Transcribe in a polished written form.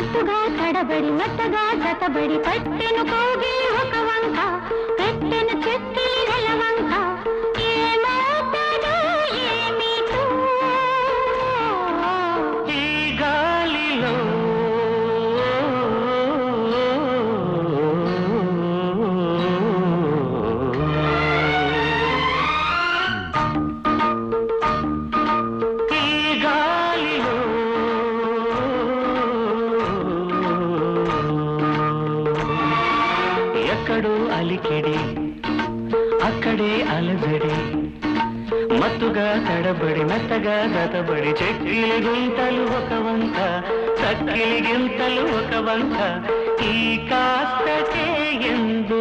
మత్తుగా తడబడి మెత్తగా జతబడి పెట్టెను కోగిలి ఒక వంక పెట్టెను చెక్కిలి నెలవంక ఏమవుతాడో ఏమిటో ఈ గాలిలో ఎక్కడో అలికిడి అక్కడే అలజడి మత్తుగా తడబడి మెత్తగా గతబడి చెక్కిలి గుంతలు ఒక వంక చక్కిలి గింతలు ఒక వంక ఈ కాస్తకే ఎందు